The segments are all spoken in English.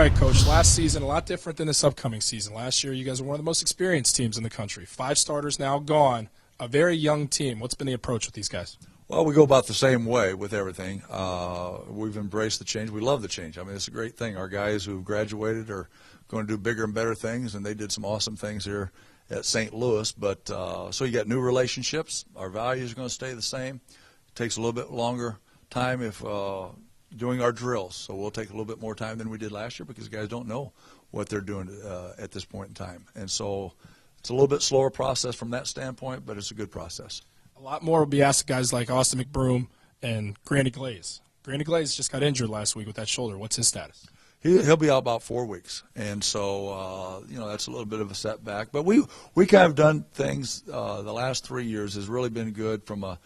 right, Coach. Last season, a lot different than this upcoming season. Last year, you guys were one of the most experienced teams in the country. 5 starters now gone. A very young team. What's been the approach with these guys? Well, we go about the same way with everything. We've embraced the change. We love the change. I mean, it's a great thing. Our guys who graduated are going to do bigger and better things, and they did some awesome things here at St. Louis. But so you got new relationships. Our values are going to stay the same. It takes a little bit longer time if doing our drills. So we'll take a little bit more time than we did last year because guys don't know what they're doing at this point in time. And so it's a little bit slower process from that standpoint, but it's a good process. A lot more will be asked of guys like Austin McBroom and Granny Glaze. Granny Glaze just got injured last week with that shoulder. What's his status? He'll be out about 4 weeks, and so that's a little bit of a setback. But we kind of done things the last 3 years has really been good from a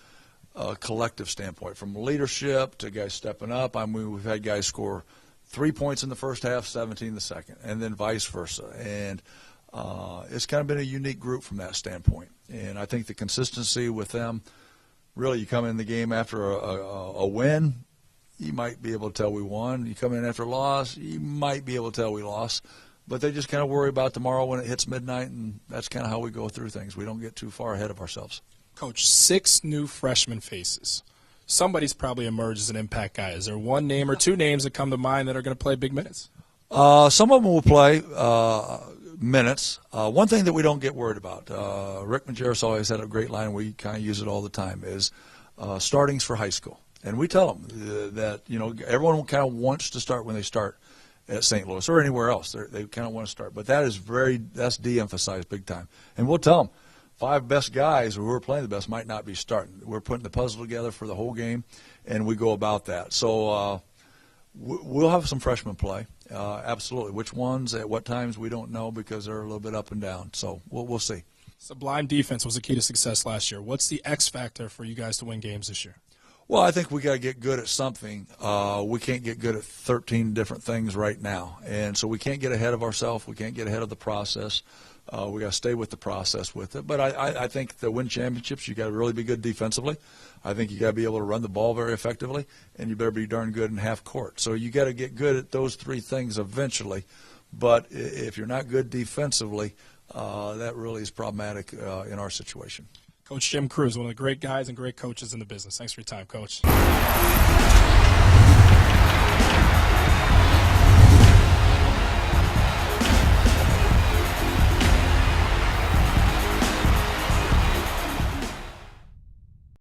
collective standpoint, from leadership to guys stepping up. I mean, we've had guys score 3 points in the first half, 17 the second, and then vice versa. And it's kind of been a unique group from that standpoint. And I think the consistency with them, really, you come in the game after a win, you might be able to tell we won. You come in after a loss, you might be able to tell we lost. But they just kind of worry about tomorrow when it hits midnight, and that's kind of how we go through things. We don't get too far ahead of ourselves. Coach, 6 new freshman faces. Somebody's probably emerged as an impact guy. Is there one name or 2 names that come to mind that are going to play big minutes? Some of them will play minutes. One thing that we don't get worried about, Rick Majerus always had a great line, we kind of use it all the time, is startings for high school. And we tell them that, everyone kind of wants to start when they start at St. Louis or anywhere else. They kind of want to start. But that's de-emphasized big time. And we'll tell them 5 best guys who are playing the best might not be starting. We're putting the puzzle together for the whole game, and we go about that. So we'll have some freshmen play, absolutely. Which ones, at what times, we don't know because they're a little bit up and down. So we'll see. Sublime defense was the key to success last year. What's the X factor for you guys to win games this year? Well, I think we got to get good at something. We can't get good at 13 different things right now. And so we can't get ahead of ourselves. We can't get ahead of the process. We got to stay with the process with it. But I think to win championships, you got to really be good defensively. I think you got to be able to run the ball very effectively, and you better be darn good in half court. So you got to get good at those 3 things eventually. But if you're not good defensively, that really is problematic in our situation. Coach Jim Cruz, one of the great guys and great coaches in the business. Thanks for your time, Coach.